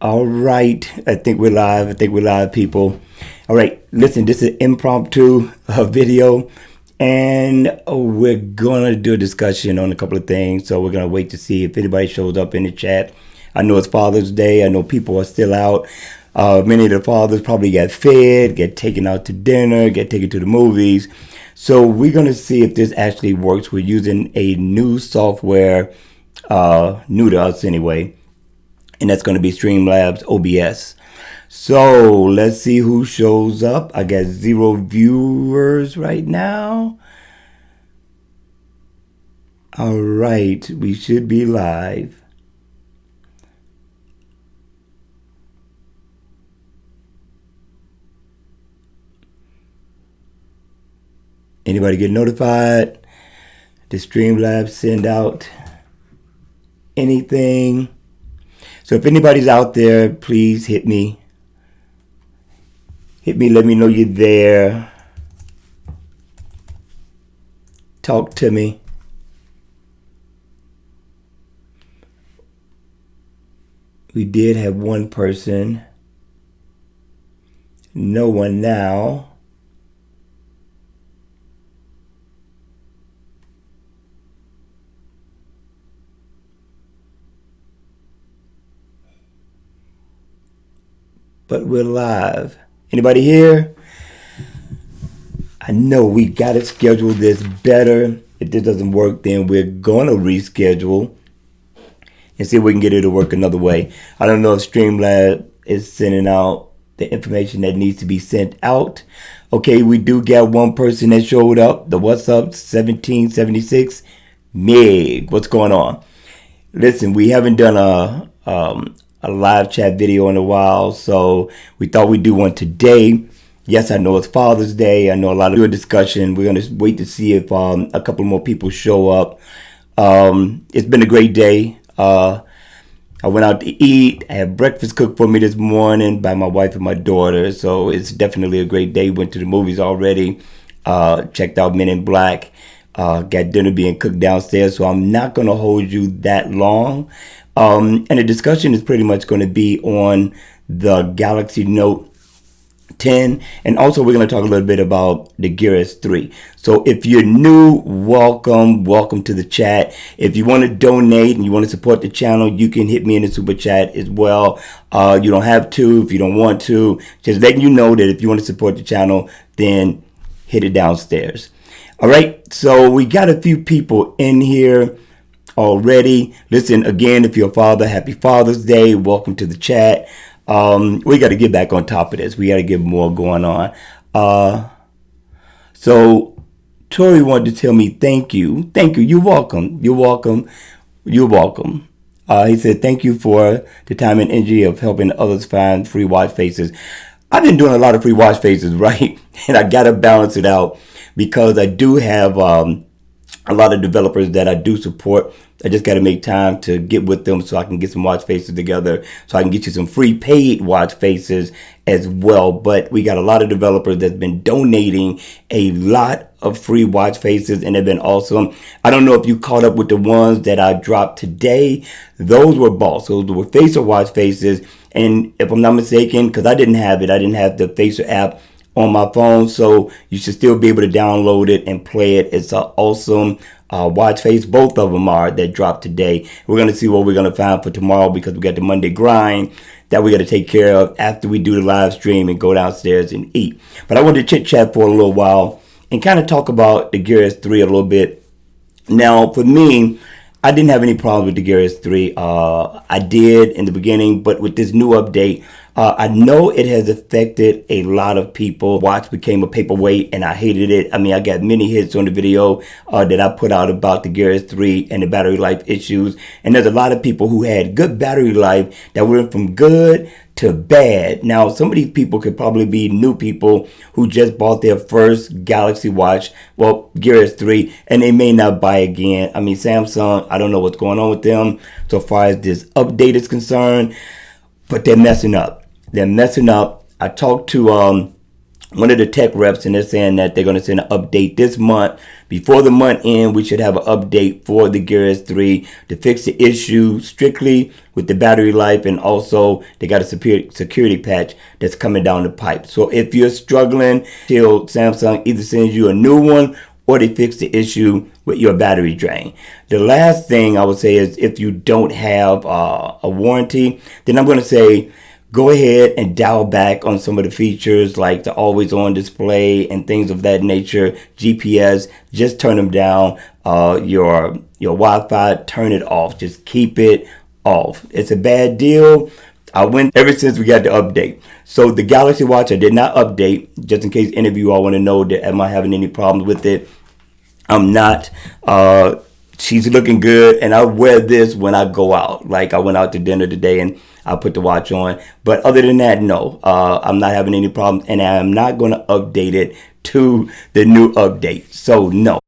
All right, I think we're live. People. All right, listen, this is an impromptu video, and we're gonna do a discussion on a couple of things. So we're gonna wait to see if anybody shows up in the chat. I know it's Father's Day. I know people are still out. Many of the fathers probably get fed, get taken out to dinner, get taken to the movies. So we're gonna see if this actually works. We're using a new software, new to us anyway, and that's going to be Streamlabs OBS. So let's see who shows up. I got 0 viewers right now. All right, we should be live. Anybody get notified? Does Streamlabs send out anything? So if anybody's out there, please hit me. Let me know you're there. Talk to me. We did have one person. No one now. But we're live. Anybody here? I know we got to schedule this better. If this doesn't work, then we're going to reschedule and see if we can get it to work another way. I don't know if Streamlabs is sending out the information that needs to be sent out. Okay, we do get one person that showed up. The What's Up 1776. Meg, what's going on? Listen, we haven't done a live chat video in a while, so we thought we'd do one today. Yes, I know it's Father's Day. I know a lot of good discussion. We're going to wait to see if a couple more people show up. It's been a great day. I went out to eat. I had breakfast cooked for me this morning by my wife and my daughter, so it's definitely a great day. Went to the movies already. Checked out Men in Black. Got dinner being cooked downstairs, so I'm not going to hold you that long. And the discussion is pretty much going to be on the Galaxy Note 10, and also we're going to talk a little bit about the Gear S3. So if you're new, welcome to the chat. If you want to donate and you want to support the channel, you can hit me in the super chat as well. You don't have to if you don't want to. Just letting you know that if you want to support the channel, then hit it downstairs. All right, so we got a few people in here already. Listen, again, if you're a father, happy Father's Day. Welcome to the chat. We got to get back on top of this. We got to get more going on. So Tori wanted to tell me thank you. You're welcome. He said thank you for the time and energy of helping others find free watch faces. I've been doing a lot of free watch faces, right? And I got to balance it out because I do have a lot of developers that I do support. I just got to make time to get with them so I can get some watch faces together, so I can get you some free paid watch faces as well. But we got a lot of developers that's been donating a lot of free watch faces, and they've been awesome. I don't know if you caught up with the ones that I dropped today. Those were boss. Those were Facer watch faces. And if I'm not mistaken, because I didn't have the Facer app on my phone, so you should still be able to download it and play it. It's an awesome watch face. Both of them are that dropped today. We're going to see what we're going to find for tomorrow because we got the Monday grind that we got to take care of after we do the live stream and go downstairs and eat. But I wanted to chit chat for a little while and kind of talk about the Gear S3 a little bit. Now, for me, I didn't have any problems with the Gear S3. I did in the beginning, but with this new update, I know it has affected a lot of people. Watch became a paperweight, and I hated it. I mean, I got many hits on the video that I put out about the Gear S3 and the battery life issues. And there's a lot of people who had good battery life that went from good to bad. Now, some of these people could probably be new people who just bought their first Galaxy Watch, well, Gear S3, and they may not buy again. I mean, Samsung, I don't know what's going on with them so far as this update is concerned, but they're messing up. I talked to one of the tech reps, and they're saying that they're going to send an update this month. Before the month end, we should have an update for the Gear S3 to fix the issue strictly with the battery life, and also they got a security patch that's coming down the pipe. So if you're struggling, till Samsung either sends you a new one or they fix the issue with your battery drain. The last thing I would say is, if you don't have a warranty, then I'm going to say go ahead and dial back on some of the features like the always on display and things of that nature. GPS, just turn them down. Your Wi-Fi, turn it off. Just keep it off. It's a bad deal. I went ever since we got the update. So the Galaxy Watch, I did not update, just in case any of you all want to know that am I having any problems with it. I'm not. She's looking good, and I wear this when I go out. Like I went out to dinner today and I put the watch on. But other than that, no, I'm not having any problems, and I'm not going to update it to the new update. So no.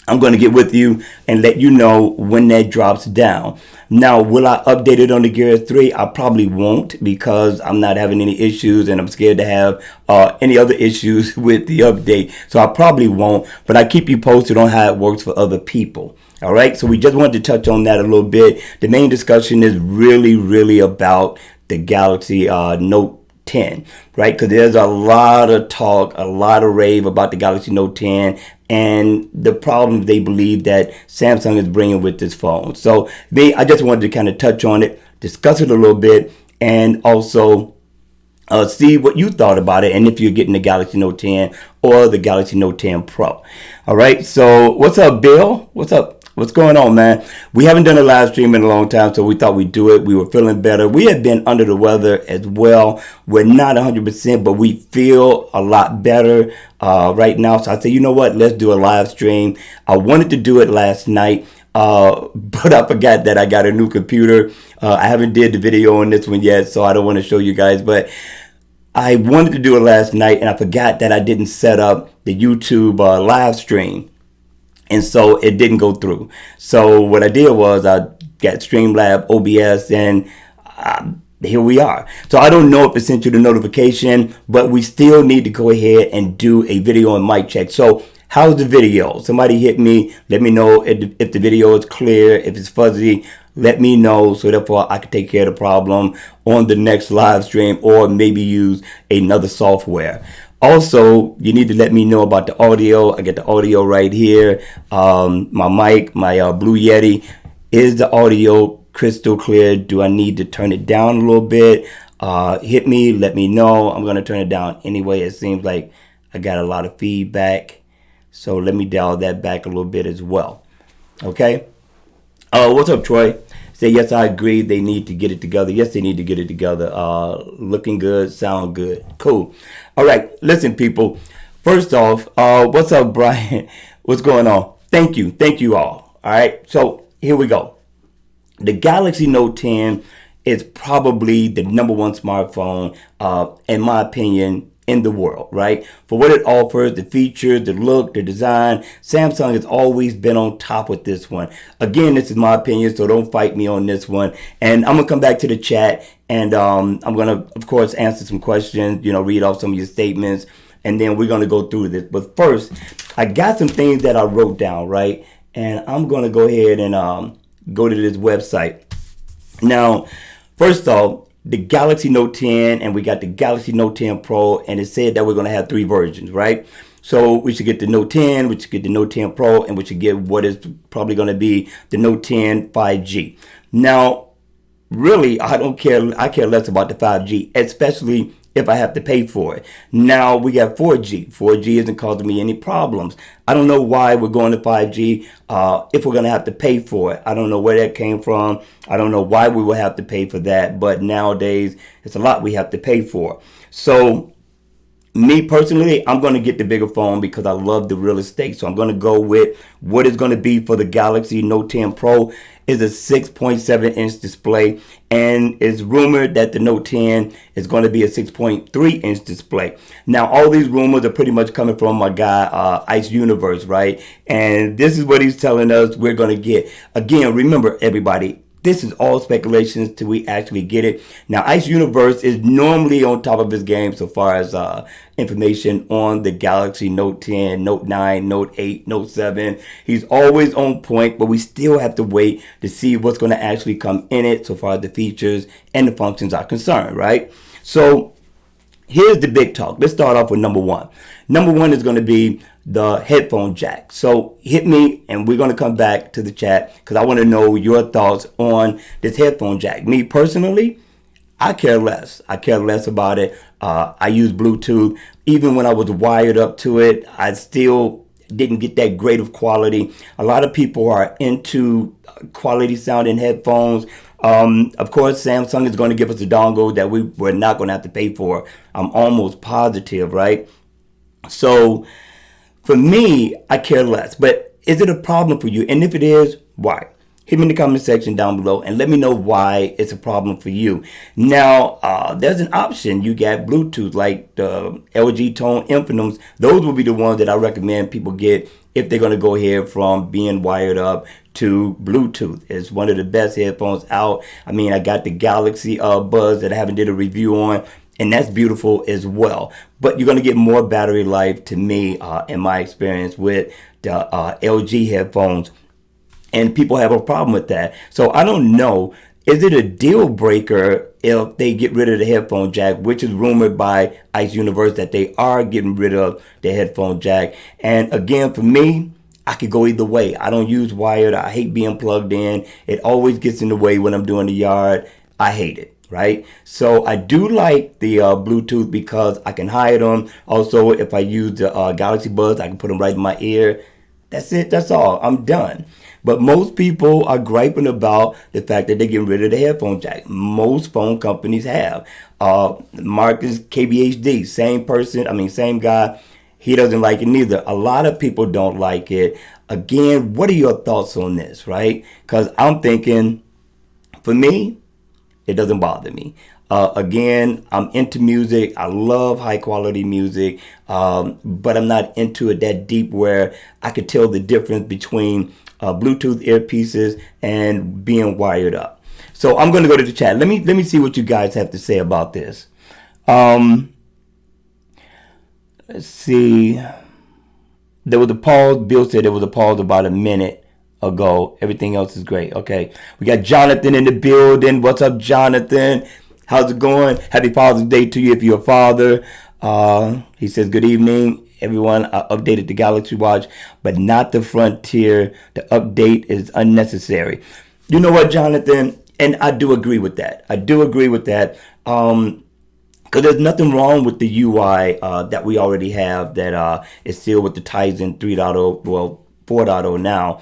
I'm going to get with you and let you know when that drops down. Now, will I update it on the Gear S3? I probably won't, because I'm not having any issues and I'm scared to have any other issues with the update. So I probably won't, but I keep you posted on how it works for other people. All right, so we just wanted to touch on that a little bit. The main discussion is really about the Galaxy Note 10, right? Because there's a lot of talk, a lot of rave about the Galaxy Note 10 and the problems they believe that Samsung is bringing with this phone. So I just wanted to kind of touch on it, discuss it a little bit, and also see what you thought about it, and if you're getting the Galaxy Note 10 or the Galaxy Note 10 Pro. All right, so what's up, Bill? What's up? What's going on, man? We haven't done a live stream in a long time, so we thought we'd do it. We were feeling better. We had been under the weather as well. We're not 100%, but we feel a lot better right now. So I said, you know what? Let's do a live stream. I wanted to do it last night, but I forgot that I got a new computer. I haven't did the video on this one yet, so I don't want to show you guys, but I wanted to do it last night, and I forgot that I didn't set up the YouTube live stream. And so it didn't go through. So what I did was I got Streamlab, OBS, and here we are. So I don't know if it sent you the notification, but we still need to go ahead and do a video and mic check. So how's the video? Somebody hit me. Let me know if the video is clear. If it's fuzzy, let me know, so therefore I can take care of the problem on the next live stream, or maybe use another software. Also, you need to let me know about the audio. I get the audio right here. My mic, my Blue Yeti. Is the audio crystal clear? Do I need to turn it down a little bit? Hit me, let me know. I'm going to turn it down anyway. It seems like I got a lot of feedback. So let me dial that back a little bit as well. Okay. What's up, Troy? Say, yes, I agree. They need to get it together. Yes, they need to get it together. Looking good, sound good. Cool. All right. Listen, people. First off, what's up, Brian? What's going on? Thank you. Thank you all. All right. So here we go. The Galaxy Note 10 is probably the number one smartphone, in my opinion, in the world, right? For what it offers, the features, the look, the design. Samsung has always been on top with this one. Again, this is my opinion, so don't fight me on this one. And I'm gonna come back to the chat, and I'm gonna, of course, answer some questions, read off some of your statements, and then we're gonna go through this. But first, I got some things that I wrote down, right? And I'm gonna go ahead and go to this website. Now, first off, the Galaxy Note 10, and we got the Galaxy Note 10 Pro, and it said that we're going to have 3 versions, right? So we should get the Note 10, we should get the Note 10 Pro, and we should get what is probably going to be the Note 10 5G. Now, really, I don't care. I care less about the 5G, especially if I have to pay for it. Now we got 4G. 4G isn't causing me any problems. I don't know why we're going to 5G if we're going to have to pay for it. I don't know where that came from. I don't know why we will have to pay for that. But nowadays, it's a lot we have to pay for. So me personally, I'm going to get the bigger phone because I love the real estate. So I'm going to go with what it's going to be for the Galaxy Note 10 Pro. is a 6.7-inch display, and it's rumored that the Note 10 is going to be a 6.3-inch display. Now, all these rumors are pretty much coming from my guy, Ice Universe, right? And this is what he's telling us we're going to get. Again, remember, everybody, this is all speculations till we actually get it. Now, Ice Universe is normally on top of his game so far as information on the Galaxy Note 10, Note 9, Note 8, Note 7. He's always on point, but we still have to wait to see what's going to actually come in it so far as the features and the functions are concerned, right? So here's the big talk. Let's start off with number one. Number one is going to be the headphone jack. So hit me and we're going to come back to the chat because I want to know your thoughts on this headphone jack. Me personally, I care less. I care less about it. I use Bluetooth. Even when I was wired up to it, I still didn't get that great of quality. A lot of people are into quality sounding headphones. Of course, Samsung is going to give us a dongle that we're not going to have to pay for. I'm almost positive, right? So for me, I care less. But is it a problem for you? And if it is, why? Hit me in the comment section down below and let me know why it's a problem for you. Now, there's an option. You got Bluetooth, like the LG Tone Infinims. Those will be the ones that I recommend people get if they're going to go ahead from being wired up to Bluetooth. It's one of the best headphones out. I mean, I got the Galaxy Buds that I haven't did a review on, and that's beautiful as well. But you're going to get more battery life to me, in my experience, with the LG headphones. And people have a problem with that. So I don't know. Is it a deal breaker if they get rid of the headphone jack, which is rumored by Ice Universe that they are getting rid of the headphone jack? And again, for me, I could go either way. I don't use wired. I hate being plugged in. It always gets in the way when I'm doing the yard. I hate it. Right? So I do like the Bluetooth because I can hide them. Also, if I use the Galaxy Buds, I can put them right in my ear. That's it. That's all. I'm done. But most people are griping about the fact that they're getting rid of the headphone jack. Most phone companies have. Marcus KBHD, same guy. He doesn't like it neither. A lot of people don't like it. Again, what are your thoughts on this, right? Because I'm thinking, for me, it doesn't bother me. Again, I'm into music. I love high quality music, but I'm not into it that deep where I could tell the difference between Bluetooth earpieces and being wired up. So I'm going to go to the chat. Let me see what you guys have to say about this. Let's see. There was a pause. Bill said there was a pause about a minute ago. Everything else is great. Okay. We got Jonathan in the building. What's up, Jonathan? How's it going? Happy Father's Day to you if you're a father. He says, good evening, everyone. I updated the Galaxy Watch, but not the Frontier. The update is unnecessary. You know what, Jonathan? And I do agree with that. Because there's nothing wrong with the UI that we already have that is still with the Tizen 3.0, well, 4.0 now.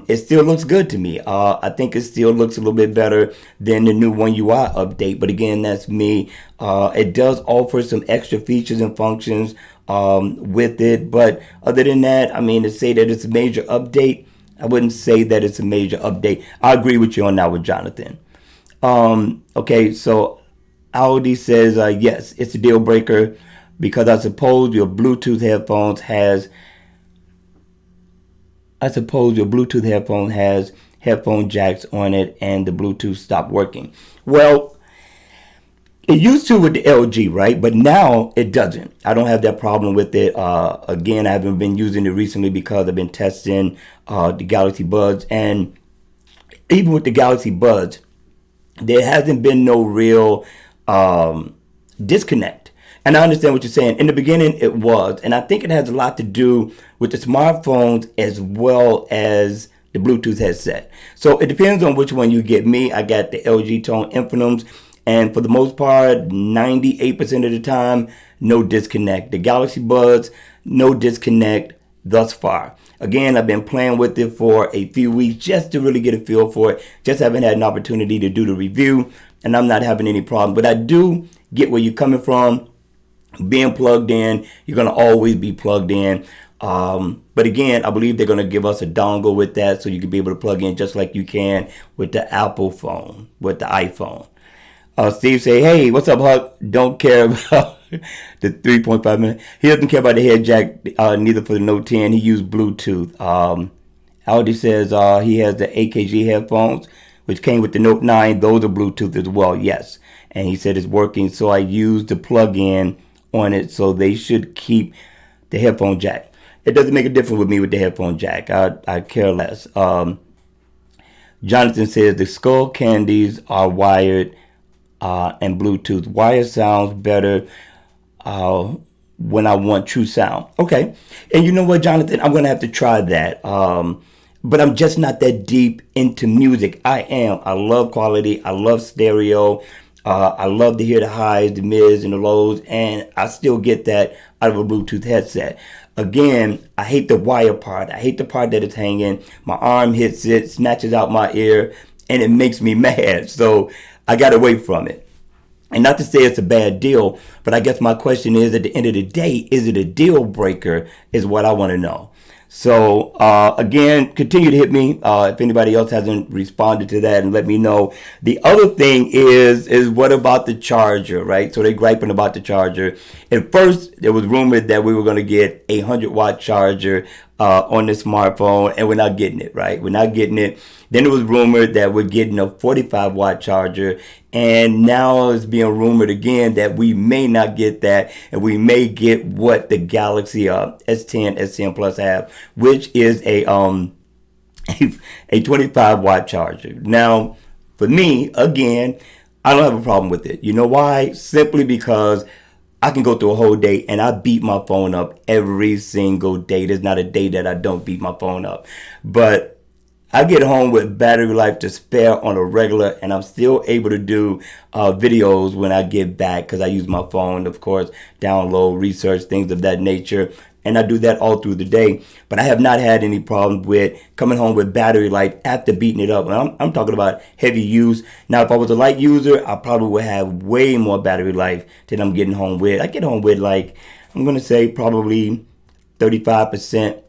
It still looks good to me. I think it still looks a little bit better than the new One UI update. But again, that's me. It does offer some extra features and functions with it. But other than that, I mean, to say that it's a major update, I wouldn't say that it's a major update. I agree with you on that with Jonathan. Okay, so Audi says, yes, it's a deal breaker because I suppose your Bluetooth headphone has headphone jacks on it and the Bluetooth stopped working. Well, it used to with the LG, right? But now it doesn't. I don't have that problem with it. Again, I haven't been using it recently because I've been testing the Galaxy Buds. And even with the Galaxy Buds, there hasn't been no real disconnect. And I understand what you're saying. In the beginning, it was. And I think it has a lot to do with the smartphones as well as the Bluetooth headset. So it depends on which one you get. Me, I got the LG Tone Infinims. And for the most part, 98% of the time, no disconnect. The Galaxy Buds, no disconnect thus far. Again, I've been playing with it for a few weeks just to really get a feel for it. Just haven't had an opportunity to do the review. And I'm not having any problem. But I do get where you're coming from. Being plugged in, you're going to always be plugged in. But again, I believe they're going to give us a dongle with that so you can be able to plug in just like you can with the Apple phone, with the iPhone. Steve say, hey, what's up, Huck? Don't care about the 3.5 minutes. He doesn't care about the head jack, neither for the Note 10. He used Bluetooth. Aldi says he has the AKG headphones, which came with the Note 9. Those are Bluetooth as well, yes. And he said it's working, so I used the plug-in on it, so they should keep the headphone jack. It doesn't make a difference with me with the headphone jack. I care less. Jonathan says the skull candies are wired and Bluetooth. Wire sounds better uh, when I want true sound. Okay. And you know what, Jonathan? I'm going to have to try that. But I'm just not that deep into music. I am. I love quality. I love stereo. I love to hear the highs, the mids, and the lows. And I still get that out of a Bluetooth headset. Again, I hate the wire part. I hate the part that it's hanging. My arm hits it, snatches out my ear, and it makes me mad. So I got away from it. And not to say it's a bad deal, but I guess my question is, at the end of the day, is it a deal breaker? Is what I want to know. So again, continue to hit me if anybody else hasn't responded to that, and let me know. The other thing is what about the charger, right? So they're griping about the charger. At first, there was rumored that we were going to get a 100-watt charger on the smartphone, and we're not getting it, right? We're not getting it. Then it was rumored that we're getting a 45-watt charger, and now it's being rumored again that we may not get that, and we may get what the Galaxy S10, S10 Plus have, which is a 25-watt charger. Now, for me, again, I don't have a problem with it. You know why? Simply because I can go through a whole day and I beat my phone up every single day. There's not a day that I don't beat my phone up. But I get home with battery life to spare on a regular, and I'm still able to do videos when I get back because I use my phone, of course, download, research, things of that nature. And I do that all through the day. But I have not had any problems with coming home with battery life after beating it up. And I'm talking about heavy use. Now, if I was a light user, I probably would have way more battery life than I'm getting home with. I get home with, like, I'm going to say probably 35%.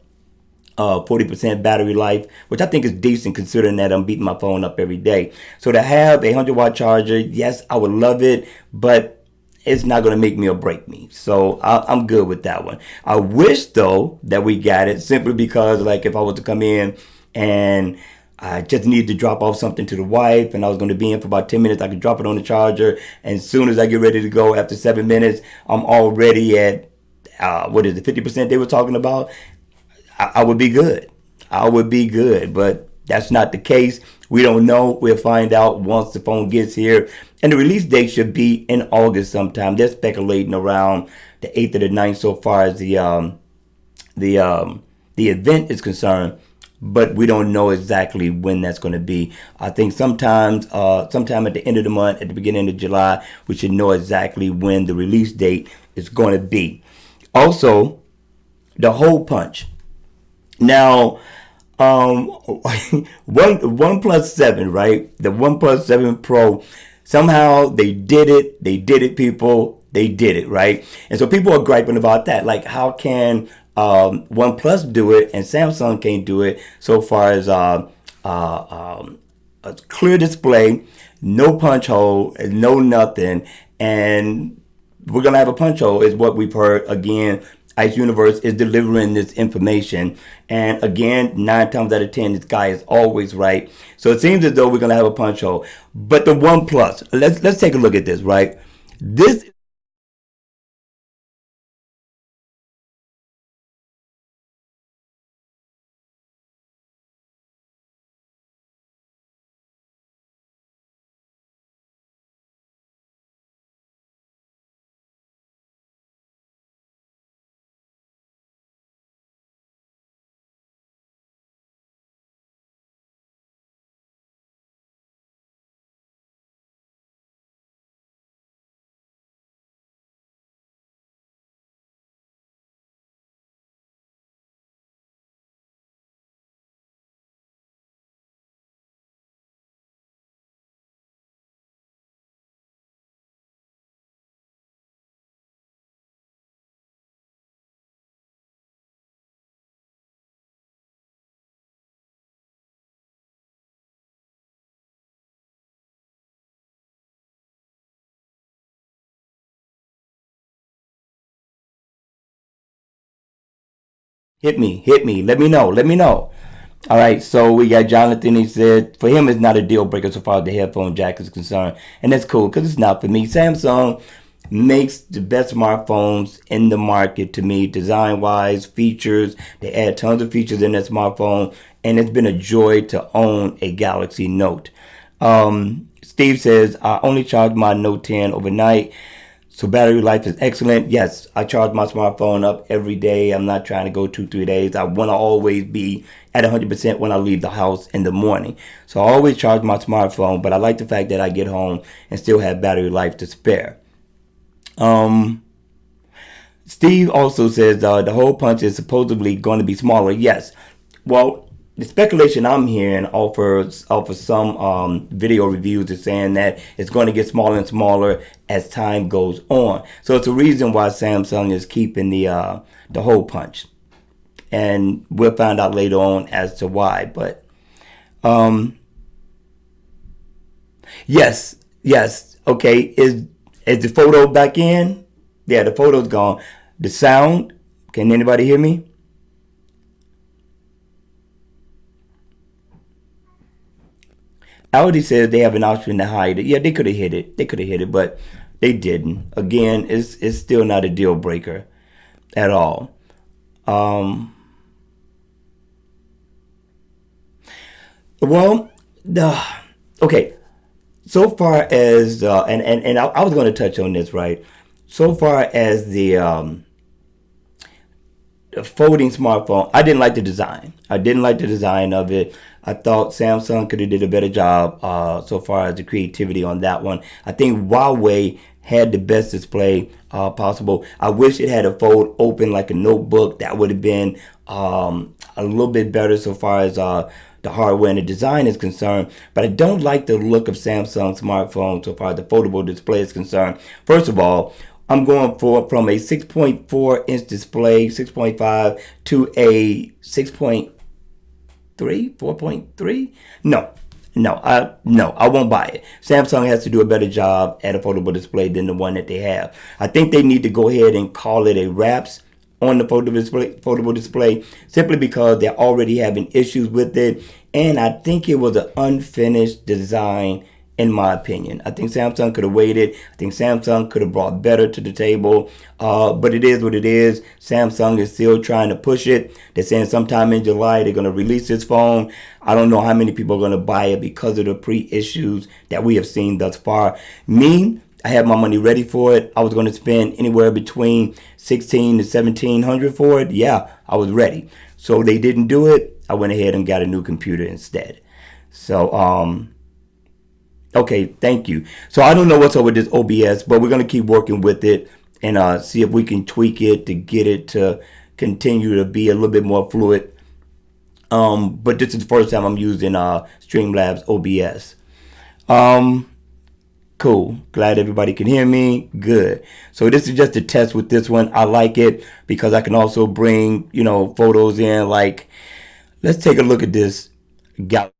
40% battery life, which I think is decent considering that I'm beating my phone up every day. So to have a 100-watt charger, yes, I would love it, but it's not going to make me or break me. So I'm good with that one. I wish, though, that we got it simply because, like, if I was to come in and I just needed to drop off something to the wife and I was going to be in for about 10 minutes, I could drop it on the charger. And as soon as I get ready to go after 7 minutes, I'm already at, what is it, 50% they were talking about? I would be good. I would be good, but that's not the case. We don't know. We'll find out once the phone gets here. And the release date should be in August sometime. They're speculating around the 8th or the 9th so far as the the event is concerned, but we don't know exactly when that's going to be. I think sometime at the end of the month, at the beginning of July, we should know exactly when the release date is going to be. Also, the hole punch. Now, um, one plus seven, right? The One 7 Pro. Somehow they did it. They did it, people. They did it, right? And so people are griping about that. Like, how can OnePlus do it and Samsung can't do it? So far as a clear display, no punch hole, no nothing, and we're gonna have a punch hole, is what we've heard. Again, Ice Universe is delivering this information, and again, 9 times out of 10, this guy is always right. So it seems as though we're gonna have a punch hole. But the OnePlus, let's take a look at this, right? This Hit me. Let me know. All right, so we got Jonathan. He said for him it's not a deal breaker so far as the headphone jack is concerned, and that's cool because it's not for me. Samsung makes the best smartphones in the market to me, design wise, features. They add tons of features in that smartphone, and it's been a joy to own a Galaxy Note. Steve says I only charge my Note 10 overnight. So battery life is excellent. Yes, I charge my smartphone up every day. I'm not trying to go 2, 3 days. I want to always be at 100% when I leave the house in the morning. So I always charge my smartphone, but I like the fact that I get home and still have battery life to spare. Um, Steve also says the hole punch is supposedly going to be smaller. Yes. Well, the speculation I'm hearing offers some video reviews is saying that it's going to get smaller and smaller as time goes on. So it's a reason why Samsung is keeping the hole punch, and we'll find out later on as to why. But um, yes. Okay, is the photo back in? Yeah, the photo's gone. The sound. Can anybody hear me? Audi says they have an option to hide it. Yeah, they could have hit it. They could have hit it, but they didn't. Again, it's still not a deal breaker at all. Um, well, the okay. So far as I was going to touch on this, right? So far as the folding smartphone, I didn't like the design. I didn't like the design of it. I thought Samsung could have did a better job so far as the creativity on that one. I think Huawei had the best display possible. I wish it had a fold open like a notebook. That would have been a little bit better so far as the hardware and the design is concerned. But I don't like the look of Samsung smartphone so far as the foldable display is concerned. First of all, I'm going for from a 6.4 inch display, 6.5 to a 6.3, 4.3. No, I won't buy it. Samsung has to do a better job at a foldable display than the one that they have. I think they need to go ahead and call it a wraps on the foldable display simply because they're already having issues with it, and I think it was an unfinished design. In my opinion, I think Samsung could have waited. I think Samsung could have brought better to the table. But it is what it is. Samsung is still trying to push it. They're saying sometime in July they're going to release this phone. I don't know how many people are going to buy it because of the pre-issues that we have seen thus far. Me, I had my money ready for it. I was going to spend anywhere between 16 to 1700 for it. Yeah, I was ready. So they didn't do it. I went ahead and got a new computer instead. So okay, thank you. So I don't know what's up with this OBS, but we're gonna keep working with it and see if we can tweak it to get it to continue to be a little bit more fluid. But this is the first time I'm using Streamlabs OBS. Um, cool. Glad everybody can hear me. Good. So this is just a test with this one. I like it because I can also bring photos in. Like, let's take a look at this. Gal-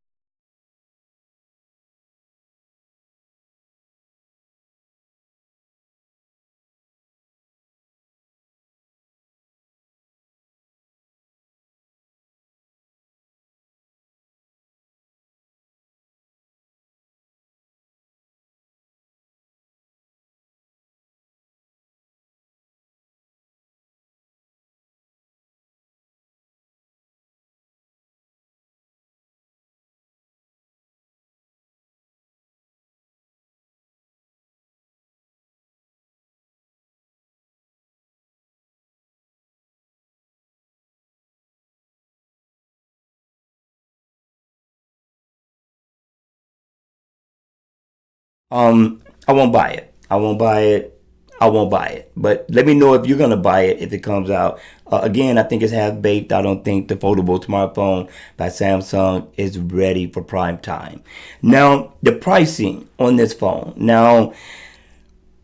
I won't buy it. I won't buy it. I won't buy it. But let me know if you're gonna buy it if it comes out. Again, I think it's half baked. I don't think the foldable smartphone by Samsung is ready for prime time. Now, the pricing on this phone. Now,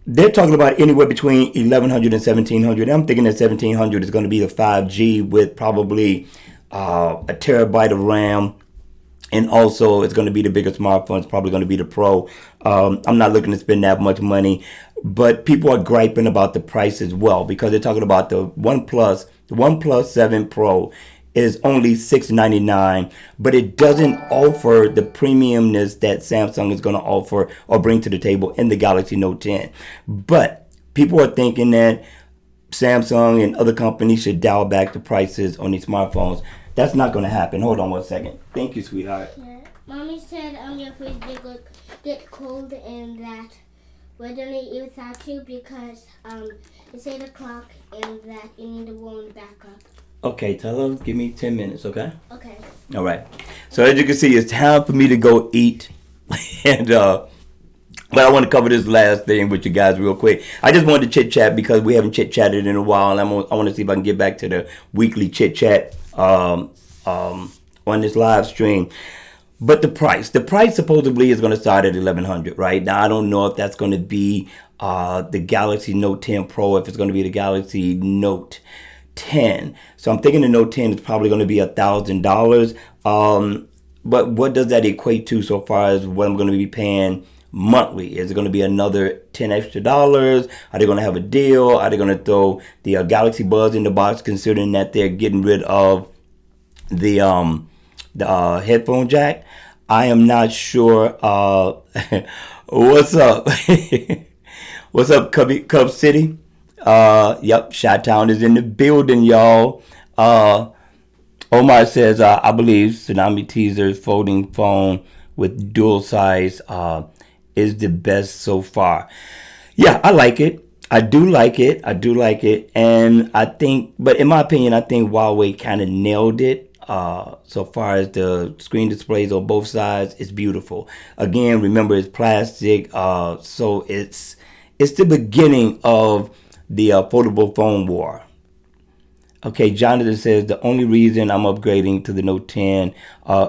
they're talking about anywhere between 1100 and 1700. I'm thinking that 1700 is going to be the 5G with probably a terabyte of RAM And also, it's going to be the bigger smartphone. It's probably going to be the Pro. I'm not looking to spend that much money, but people are griping about the price as well because they're talking about the OnePlus. The OnePlus 7 Pro is only $699, but it doesn't offer the premiumness that Samsung is going to offer or bring to the table in the Galaxy Note 10. But people are thinking that Samsung and other companies should dial back the prices on these smartphones. That's not going to happen. Hold on one second. Thank you, sweetheart. Yeah. Mommy said your fridge did get cold and that we're gonna eat without you because it's 8 o'clock and that you need to warm the back up. Okay, tell her, give me 10 minutes, okay? Okay. All right. So as you can see, it's time for me to go eat. And but I want to cover this last thing with you guys real quick. I just wanted to chit chat because we haven't chit chatted in a while, and I want to see if I can get back to the weekly chit chat on this live stream. But the price supposedly is going to start at $1,100, right? Now I don't know if that's going to be the Galaxy Note 10 Pro, if it's going to be the Galaxy Note 10. So I'm thinking the Note 10 is probably going to be $1,000. But what does that equate to so far as what I'm going to be paying monthly? Is it going to be another $10 extra? Are they going to have a deal? Are they going to throw the Galaxy Buds in the box, considering that they're getting rid of the headphone jack? I am not sure. What's up? What's up, Cub City? Yep, Chi-Town is in the building, y'all. Omar says, I believe Tsunami Teaser's folding phone with dual size is the best so far. Yeah, I like it. I do like it. And I think, but in my opinion, I think Huawei kind of nailed it. So far as the screen displays on both sides, it's beautiful. Again, remember it's plastic. So it's the beginning of the foldable phone war. Okay, Jonathan says the only reason I'm upgrading to the Note 10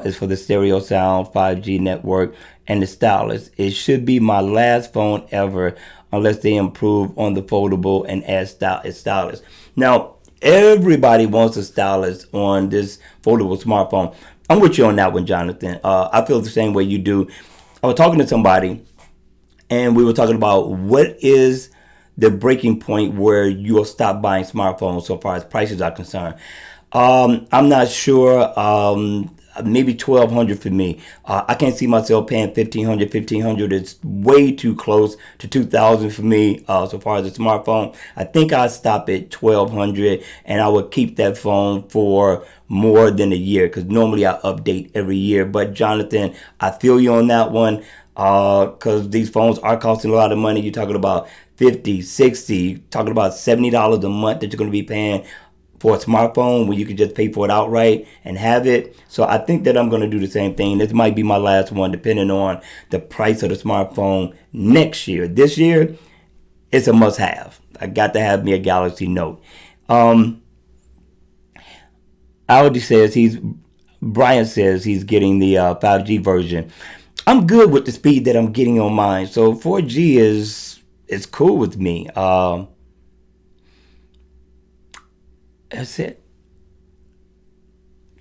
is for the stereo sound, 5G network, and the stylus. It should be my last phone ever unless they improve on the foldable and add stylus. Now, everybody wants a stylus on this foldable smartphone. I'm with you on that one, Jonathan. I feel the same way you do. I was talking to somebody, and we were talking about what is the breaking point where you'll stop buying smartphones so far as prices are concerned. I'm not sure. Maybe $1,200 for me. I can't see myself paying $1,500. $1,500 is way too close to $2,000 for me. So far as a smartphone, I think I'll stop at $1,200, and I would keep that phone for more than a year because normally I update every year. But Jonathan, I feel you on that one because these phones are costing a lot of money. You're talking about $50, $60, talking about $70 a month that you're going to be paying for a smartphone when you can just pay for it outright and have it. So I think that I'm going to do the same thing. This might be my last one depending on the price of the smartphone next year. This year, it's a must have. I got to have me a Galaxy Note. Brian says he's getting the 5G version. I'm good with the speed that I'm getting on mine. So 4G is cool with me. That's it.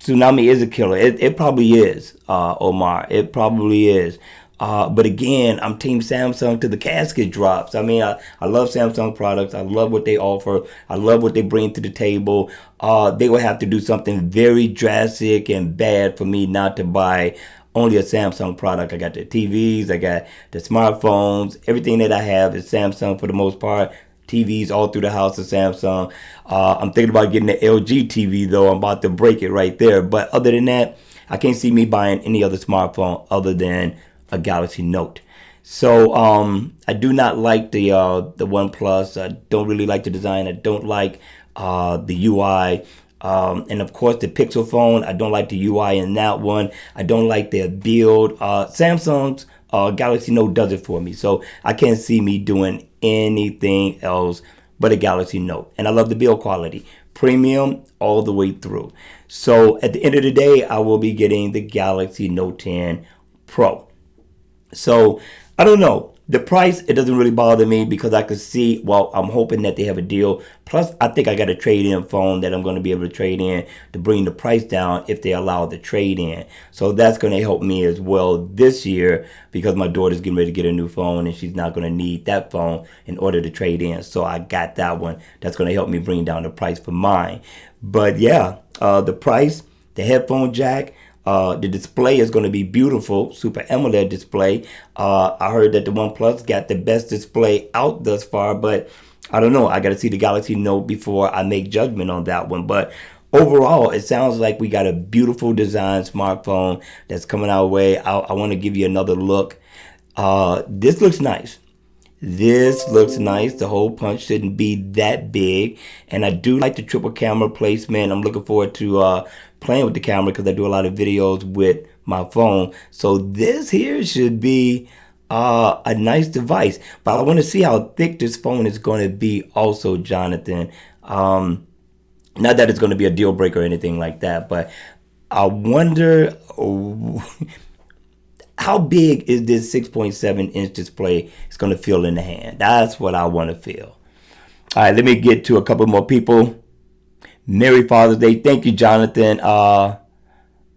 Tsunami is a killer. It probably is, Omar. It probably is. But again, I'm team Samsung to the casket drops. I mean, I love Samsung products. I love what they offer. I love what they bring to the table. They would have to do something very drastic and bad for me not to buy only a Samsung product. I got the TVs. I got the smartphones. Everything that I have is Samsung for the most part. TVs all through the house of Samsung. I'm thinking about getting the LG TV though. I'm about to break it right there. But other than that, I can't see me buying any other smartphone other than a Galaxy Note. So I do not like the OnePlus. I don't really like the design. I don't like the UI. And of course the Pixel phone. I don't like the UI in that one. I don't like their build. Samsung's Galaxy Note does it for me. So I can't see me doing anything else but a Galaxy Note. And I love the build quality. Premium all the way through. So at the end of the day, I will be getting the Galaxy Note 10 Pro. So I don't know. The price, it doesn't really bother me because I could see, well, I'm hoping that they have a deal. Plus, I think I got a trade-in phone that I'm going to be able to trade in to bring the price down if they allow the trade-in. So that's going to help me as well this year because my daughter's getting ready to get a new phone and she's not going to need that phone in order to trade in. So I got that one. That's going to help me bring down the price for mine. But yeah, the price, the headphone jack, the display is going to be beautiful, Super AMOLED display. I heard that the OnePlus got the best display out thus far, but I don't know. I got to see the Galaxy Note before I make judgment on that one. But overall, it sounds like we got a beautiful design smartphone that's coming our way. I want to give you another look. This looks nice. This looks nice. The hole punch shouldn't be that big. And I do like the triple camera placement. I'm looking forward to playing with the camera because I do a lot of videos with my phone. So this here should be a nice device. But I want to see how thick this phone is going to be also, Jonathan. Not that it's going to be a deal breaker or anything like that. But I wonder... how big is this 6.7-inch display it's going to feel in the hand? That's what I want to feel. All right, let me get to a couple more people. Merry Father's Day. Thank you, Jonathan.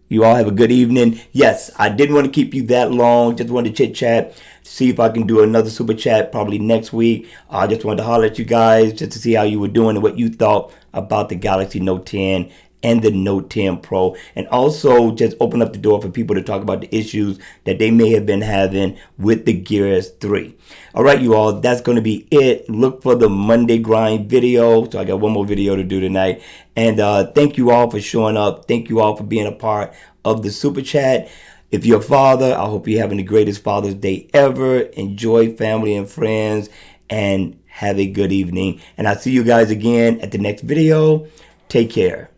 You all have a good evening. Yes, I didn't want to keep you that long. Just wanted to chit-chat, see if I can do another super chat probably next week. I just wanted to holler at you guys just to see how you were doing and what you thought about the Galaxy Note 10 and the Note 10 Pro, and also just open up the door for people to talk about the issues that they may have been having with the Gear S3. All right, you all, that's going to be it. Look for the Monday grind video. So I got one more video to do tonight. And thank you all for showing up. Thank you all for being a part of the Super Chat. If you're a father, I hope you're having the greatest Father's Day ever. Enjoy family and friends and have a good evening. And I'll see you guys again at the next video. Take care.